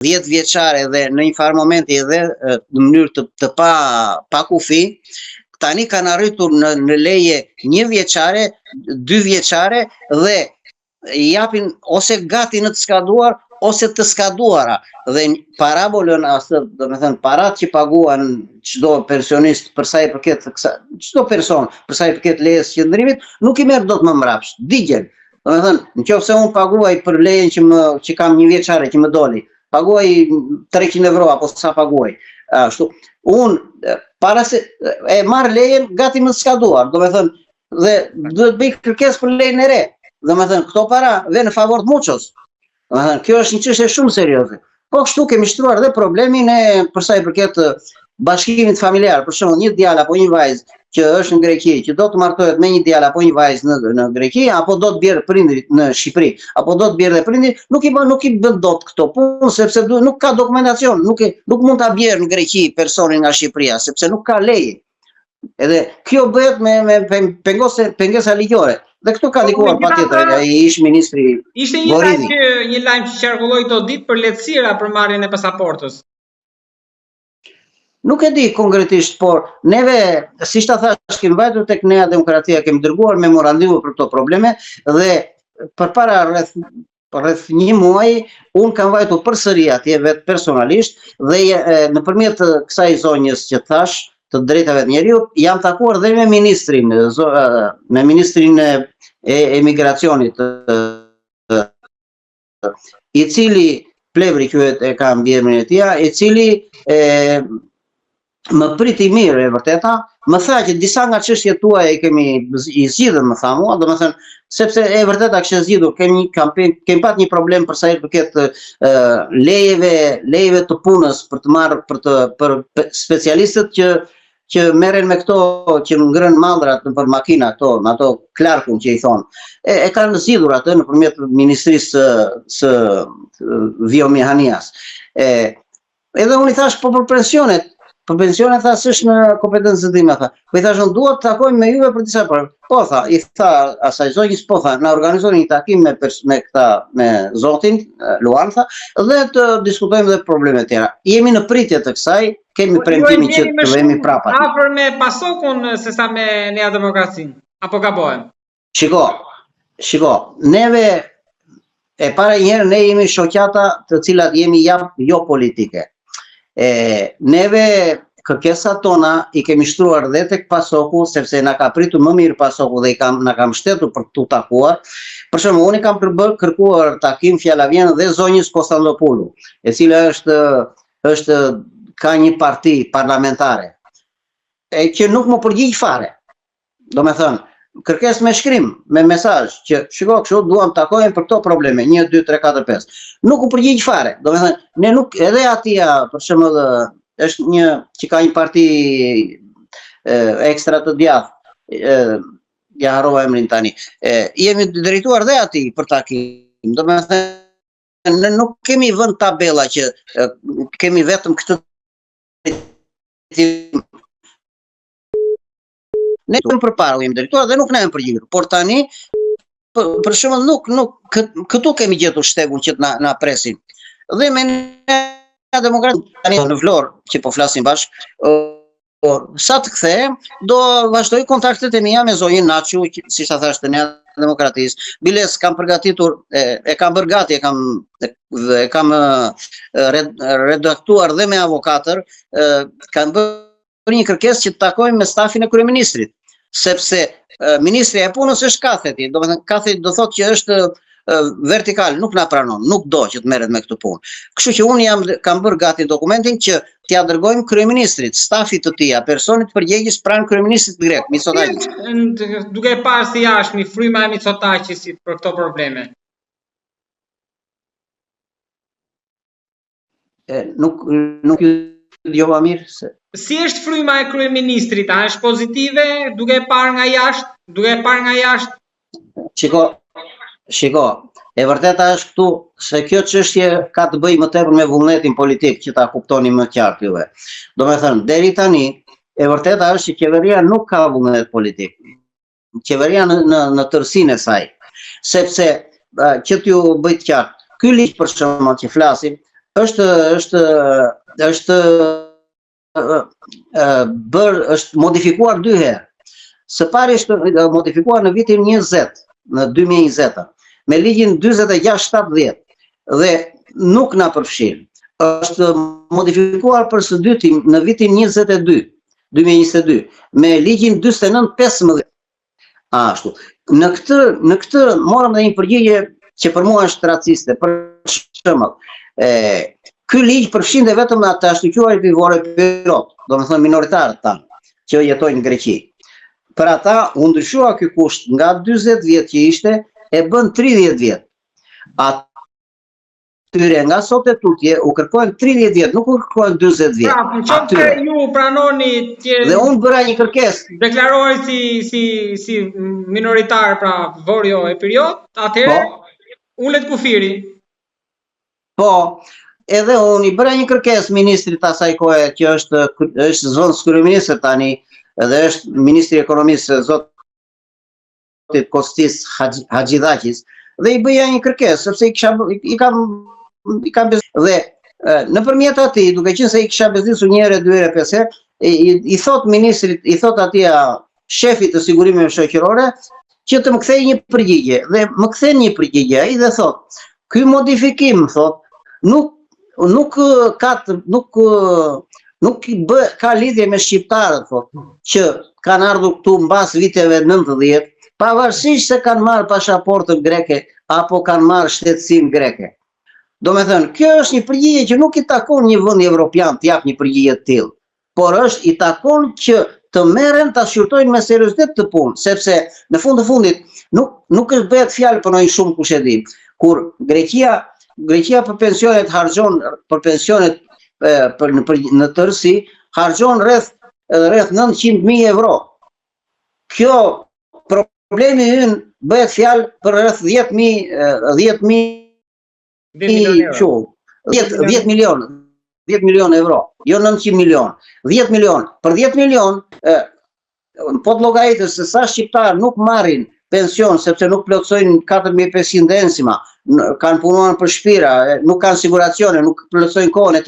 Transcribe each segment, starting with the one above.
10 vjeçare dhe në një farë momenti edhe në mënyrë të pa kufi, tani kanë arritur në leje 1 vjeçare, 2 vjeçare dhe japin ose gati në të skaduar ose të skaduara dhe parabolën do të thënë parat që paguan çdo pensionist për sa i përket çdo person për sa i përket lejes së qëndrimit nuk i merr dot më mbrapsht, digjen. Do të thënë, nëse unë paguaj për lejen që kam 1 vjeçare që më doli, paguaj 300 euro apo sa paguaj. Ashtu, unë para se e marr lejen gati më skaduar, do të thënë, dhe duhet bëj kërkesë për lejen e re. Do të thënë, këto para vjen në favor të muchos. Kjo është një çështje shumë serioze. Po kështu kemi shtruar edhe problemin për sa i përket bashkimit familjar. Për shembull, një djalë apo një vajzë që është në Greqi, që do të martohet me një djalë apo një vajzë në Greqi, apo do të bjerë prindrit në Shqipëri, apo do të bjerë dhe prindrit, nuk i bën dot këto punë sepse nuk ka dokumentacion, nuk mund ta bjerë në Greqi personin nga Shqipëria, sepse nuk ka leje. Edhe kjo bëhet me pengesa ligjore. Dhe këtu ka ndikuar patjetër ai ish ministri. Ishte një lajm që qarkulloi këto ditë për lehtësira për marrjen e pasaportës. Nuk e di konkretisht, por neve, siç ta thash, kemi vajtur tek Nea Demokratia, kemi dërguar memorandume për këto probleme dhe përpara rreth 1 muaji unë kam vajtur përsëri atje vetë personalisht dhe nëpërmjet kësaj zonjës që thash, të drejtave të njeriut, jam takuar dhe me ministrin e emigracionit, i cili Plevri quhet e ka mbiemrin e tij, i cili më priti mirë e vërteta, më tha që disa nga çështjet tuaja i zgjidhën, më tha mua, domethënë sepse e vërteta kishte zgjidhur, kemi pat një problem për sa i përket lejeve të punës për të marrë për specialistët që merren me këto që ngrën mallrat nëpër makina ato klarkun që i thon. E kanë zgjidhur atë nëpërmjet Ministrisë së Biomehanias. Edhe unë i thash po për pensionet. Për pensionet tha s'është në kompetencën time, tha. Po i thash unë dua të takoj me juve për disa për. Po tha, i tha asaj zonjës, po tha, na organizoni një takim me zotin Luan, tha, dhe të diskutojmë dhe probleme tjera. Jemi në pritje të kësaj, kemi premtimin që të vemi prapa. Afër me PASOK-un sesa me Nea Demokracinë, apo gabohem? Shiko, neve e para njëherë ne jemi shoqata të cilat jemi jo politike. Neve kërkesat tona i kemi shtruar dhe tek PASOK-u, sepse na ka pritur më mirë PASOK-u dhe na ka mbështetur për tu takuar. Për shembull, unë kam kërkuar takim fjalavjen dhe zonjës Konstantopoulou, e cila ka një parti parlamentare, që nuk më përgjigj fare. Do me thënë, kërkes me shkrim, me mesazh, që shiko kështu duam të takojmë për këto probleme, 1, 2, 3, 4, 5. Nuk u përgjigj fare. Do me thënë, ne nuk, edhe atia, për shembull, është një që ka një parti ekstra të djathtë, ja harrova emrin tani. Jemi drejtuar dhe atij për takim. Do me thënë, ne nuk kemi vënë tabela që kemi vetëm këtë. Ne jemi përpara jemi drejtuar dhe nuk na janë përgjigjur. Por tani, për shembull, nuk këtu kemi gjetur shtegun që na presin. Dhe me Nea Demokratia tani në Vlorë që po flasim bashkë, sa të kthehem, do vazhdoj kontaktet e mia me zonjën Naçu, siç ta thash të Nea Demokratisë. Biles kam përgatitur, e kam bërë gati, e kam redaktuar dhe me avokatër, kam bërë një kërkesë që të takojmë me stafin e kryeministrit, sepse ministri e punës është katheti, do të thënë katheti do thotë që është vertikal, nuk na pranon, nuk do që të merret me këtë punë. Kështu që unë kam bërë gati dokumentin që t'ia dërgojmë kryeministrit, stafit të tij, personit përgjegjës pranë kryeministrit grek, Mitsotakis. Duke parë si jashtëmi fryma e Mitsotakisit për këto probleme. Nuk ju dëgjova mirë se. Si është fryma e kryeministrit? A është pozitive duke parë nga jashtë? Shiko, e vërteta është këtu se kjo çështje ka të bëjë më tepër me vullnetin politik, që ta kuptoni më qartë juve. Do me thënë, deri tani, e vërteta është që qeveria nuk ka vullnet politik. Qeveria në tërësinë e saj. Sepse, që t'ju bëj të qartë, ky ligj për shembull që flasim, është modifikuar 2 herë. Së pari është modifikuar në vitin 20, në 2020, me ligjin 46/70 dhe nuk na përfshin. Është modifikuar për së dyti në vitin 2022 me ligjin 49/15. Ashtu. Në këtë morëm dhe një përgjigje që për mua është raciste, për shembull. Ky ligj përfshinte vetëm ata të quajtur pivore pilot, domethënë minoritarët tanë që jetojnë në Greqi. Për ata u ndryshua ky kusht nga 40 vjet që ishte e bën 30 vjet. Atyre nga sot e tutje u kërkojnë 30 vjet, nuk u kërkojnë 40 vjet. Pra, në qoftë se ju pranoni Dhe unë bëra një kërkesë. Deklarohej si minoritar, pra Vorio e Piriot, atëherë ulet kufiri. Po, edhe unë i bëra një kërkesë ministrit asaj kohe që është zonës kryeministër tani, edhe është ministri i ekonomisë zotit Kostis Haxhidakis, dhe i bëja një kërkesë sepse i kam dhe nëpërmjet atij, duke qenë se i kisha bezdisur 1 herë, 2 herë, 5 herë, i thot ministrit, i thot atij shefit të sigurimeve shoqërore që të më kthej një përgjigje, dhe më kthen një përgjigje ai dhe thot, ky modifikim thot nuk ka lidhje me shqiptarët, thot, që kanë ardhur këtu mbas viteve 90, pavarësisht se kanë marrë pasaportën greke apo kanë marrë shtetësinë greke. Domethënë, kjo është një përgjigje që nuk i takon një vend evropian të jap një përgjigje të tillë, por i takon që të merren ta shqyrtojnë me seriozitet të punë, sepse në fund të fundit nuk është bëhet fjalë për ndonjë shumë kush e di. Kur Greqia për pensionet harxhon, për pensionet në tërësi harxhon rreth 900.000 euro. Kjo problemi ynë bëhet fjalë për rreth 10 milion euro, jo 900 milion. 10 milion. Për 10 milion, po të llogaritës se sa shqiptar nuk marrin pension sepse nuk plotsojnë 4500 ensima, kanë punuar për shpira, nuk kanë siguracione, nuk plotsojnë kohën etj,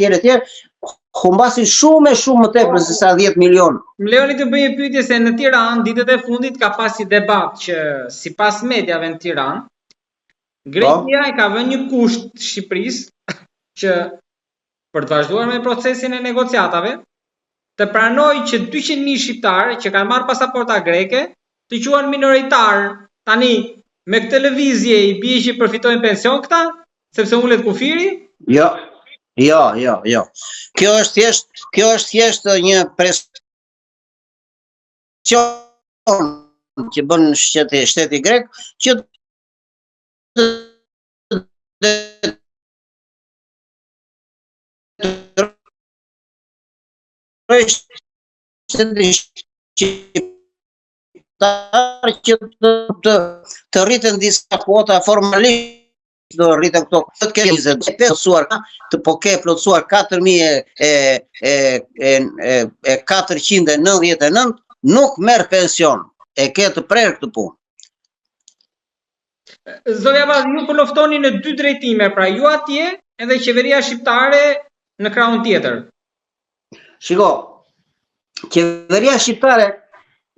humbasin shumë më tepër se sa 10 milion. Më lejoni të bëj një pyetje se në Tiranë ditët e fundit ka pasi debat që sipas mediave në Tiranë, Greqia i ka vënë një kusht Shqipërisë që për të vazhduar me procesin e negociatave, të pranoj që 200.000 shqiptarë që kanë marrë pasaporta greke të quhen minoritar. Tani me këtë lëvizje i bie që përfitojnë pension këta, sepse ulet kufiri? Jo. Kjo është thjesht një presion që bën shteti grek që që të rriten disa kuota formalisht, do rriten këto të ke plotësuar 4.499, nuk merr pension, e ke të prerë këtë punë. Zotja Vaz, ju po luftoni në 2 drejtime, pra ju atje edhe qeveria shqiptare në krahun tjetër. Shiko, qeveria shqiptare,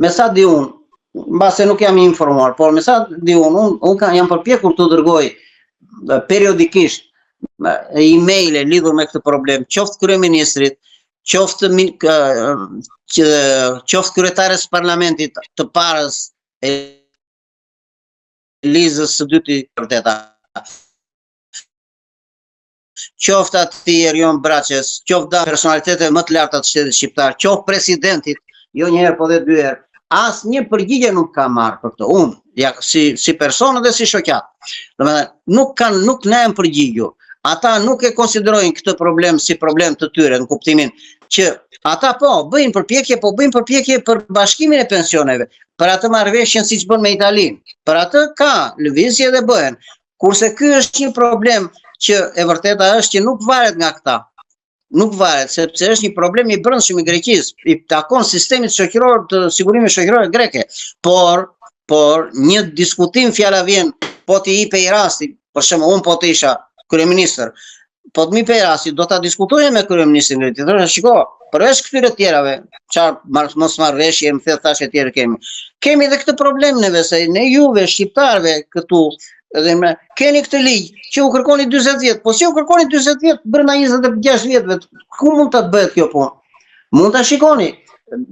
me sa di unë, mbase nuk jam informuar, por me sa di unë jam përpjekur të dërgoj periodikisht email-e lidhur me këtë problem, qoftë kryeministrit, qoftë kryetares parlamentit të parës Elizës së dyti Vërteta, qoftë atij Erion Braçes, qoftë personalitetet më të larta të shtetit shqiptar, qoftë presidentit, jo një herë po dhe 2 herë, asnjë përgjigje nuk ka marrë për këtë. Unë, si person dhe si shoqat. Domethënë, nuk na janë përgjigjur. Ata nuk e konsiderojnë këtë problem si problem të tyre, në kuptimin që ata bëjnë përpjekje për bashkimin e pensioneve, për atë marrëveshjen siç bën me Italinë. Për atë ka lëvizje dhe bëhen. Kurse ky është një problem që e vërteta është që nuk varet nga këta. Nuk varet, sepse është një problem i brendshëm i Greqisë, i takon sistemit shoqëror të sigurimeve shoqërore greke. Por një diskutim fjala vjen, po të jepej rasti, për shembull unë po të isha kryeministër, po të mi pera, si do ta diskutojmë me kryeministrin e tjetër, shiko, përveç këtyre tjerave, çfarë mos marrëveshje, më the tash e tjerë kemi. Kemi edhe këtë problem neve se ne juve shqiptarëve këtu edhe keni këtë ligj që u kërkoni 40 vjet, po si u kërkoni 40 vjet brenda 26 vjetëve, ku mund ta bëhet kjo punë? Mund ta shikoni.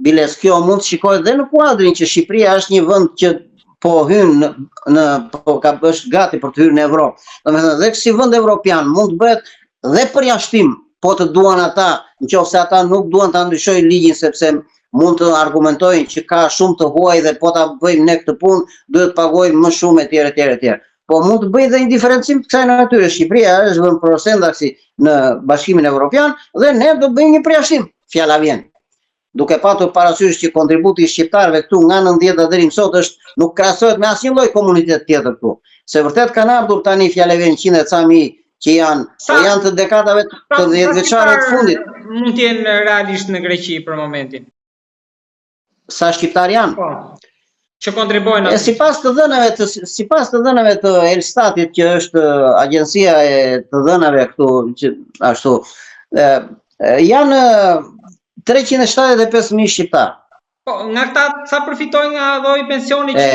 Biles, kjo mund të shikohet edhe në kuadrin që Shqipëria është një vend që po hyn është gati për të hyrë në Evropë. Domethënë edhe si vend evropian mund të bëhet dhe përjashtim, po të duan ata, nëse ata nuk duan ta ndryshojnë ligjin sepse mund të argumentojnë që ka shumë të huaj dhe po ta bëjmë ne këtë punë, duhet të pagojmë më shumë etj. Po mund të bëjë dhe një diferencim të kësaj natyre. Shqipëria është vend prosendaksi në Bashkimin Evropian dhe ne do bëjmë një përjashtim. Fjala vjen. Duke patur parasysh që kontributi i shqiptarëve këtu nga 90-ta deri më sot është nuk krahasohet me asnjë lloj komunitet tjetër këtu. Se vërtet kanë ardhur tani fjalë vjen 100 e ca mijë që janë të dekadave të 10 vjeçare të fundit. Mund të jenë realisht në Greqi për momentin. Sa shqiptar janë? Po. Që kontribuojnë. Sipas të dhënave të Elstatit, që është agjencia e të dhënave këtu që ashtu janë 375.000 shqiptar. Po, nga këta sa përfitojnë nga lloji pensioni që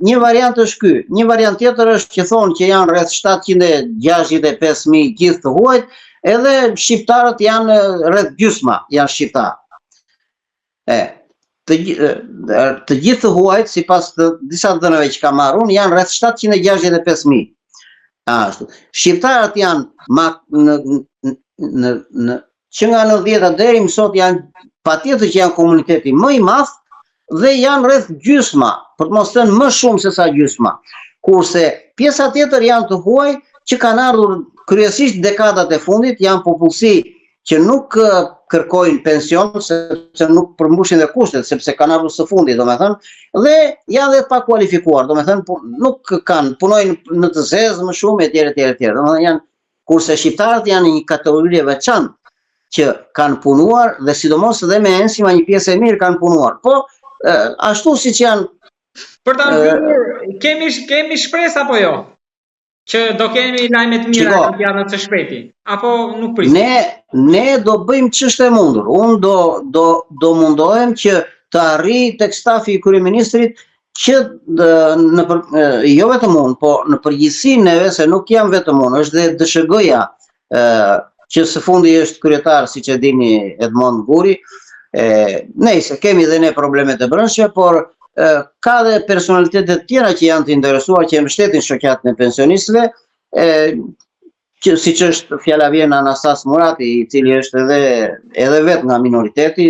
një variant është ky. Një variant tjetër është që thonë që janë rreth 765.000 gjithë të huajt, edhe shqiptarët janë rreth gjysma, janë shqiptar. Të gjithë të huajt, sipas të disa dhënave që kam marrë unë, janë rreth 765.000. Ashtu. Shqiptarët janë që nga 90-ta deri më sot janë patjetër që janë komuniteti më i madh dhe janë rreth gjysma, për të mos thënë më shumë se sa gjysma. Kurse pjesa tjetër janë të huaj që kanë ardhur kryesisht dekadat e fundit, janë popullsi që nuk kërkojnë pension sepse nuk përmbushin dhe kushtet, sepse kanë ardhur së fundit, domethënë, dhe janë dhe pa kualifikuar, domethënë nuk kanë, punojnë në të zezë më shumë etj. Domethënë janë, kurse shqiptarët janë një kategori e veçantë që kanë punuar dhe sidomos edhe me ensima një pjesë e mirë kanë punuar. Po ashtu siç janë. Për ta mbyllur, kemi shpresë apo jo? Që do kemi lajme të mira në javën së shpejti, apo nuk prisim? Ne do bëjmë ç'është e mundur. Unë do mundohem që të arrij tek stafi i kryeministrit që jo vetëm unë, po në përgjithësi neve, se nuk jam vetëm unë, është dhe DSHG-ja, që së fundi është kryetar, siç e dini, Edmond Guri. Nëse kemi dhe ne problemet e brendshme, por ka dhe personalitetet tjera që janë të interesuar që e mbështetin shoqatën e pensionistëve, që siç është fjala vjen Anastas Murati, i cili është edhe vetë nga minoriteti,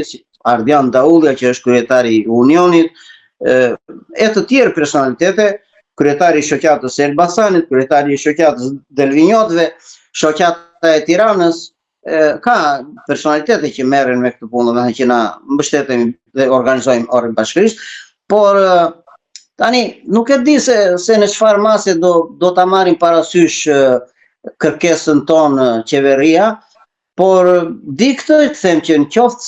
Ardian Daudja që është kryetari i Unionit, e të tjerë personalitete, kryetari i shoqatës së Elbasanit, kryetari i shoqatës Delvinjotëve, shoqata e Tiranës, ka personalitete që merren me këtë punë, domethënë që na mbështeten dhe organizojmë orën bashkërisht, por tani nuk e di se në çfarë mase do ta marrim parasysh kërkesën tonë qeveria, por di këtë të them që në qoftë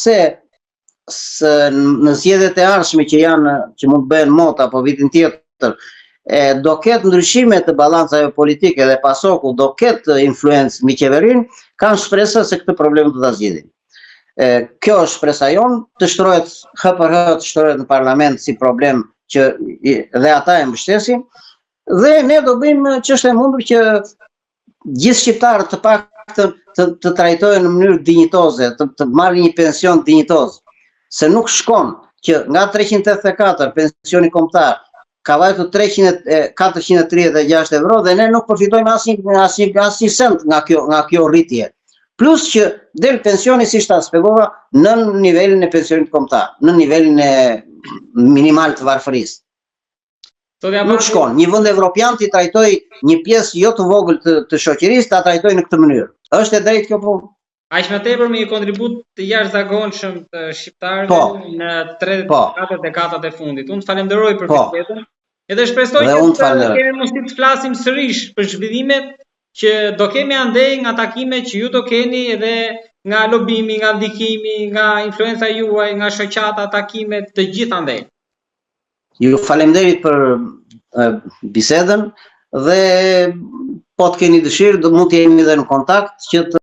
se në zgjedhjet e ardhshme që mund të bëhen mot apo vitin tjetër, do ketë ndryshime të balancave politike dhe pasoku do ketë influencë mbi qeverinë, kanë shpresë se këtë problem do ta zgjidhin. Kjo është shpresa jonë, të shtrohet të shtrohet në parlament si problem që dhe ata e mbështesin, dhe ne do bëjmë ç'është e mundur që gjithë shqiptarët të paktën të trajtohen në mënyrë dinjitoze, të marrin një pension dinjitoz, se nuk shkon që nga 384 pensioni kombëtar ka vajtur 436 euro dhe ne nuk përfitojmë asnjë cent nga kjo rritje. Plus që del pensioni, siç ta shpjegova, në nivelin e pensionit kombëtar, në nivelin e minimal të varfërisë. Nuk shkon. Një vend evropian ti trajtoj një pjesë jo të vogël të shoqërisë, ta trajtoj në këtë mënyrë. Është e drejtë kjo punë? Aq më tepër me një kontribut të jashtëzakonshëm të shqiptarëve në 3 dekadat e fundit. Unë të falenderoj për fjalën. Edhe shpresoj që kemi mundësi të flasim sërish për zhvillimet që do kemi andej nga takime që ju do keni edhe nga lobimi, nga ndikimi, nga influenca juaj, nga shoqata, takimet, të gjitha andej. Ju faleminderit për bisedën dhe po të keni dëshirë, mund të jemi dhe në kontakt që të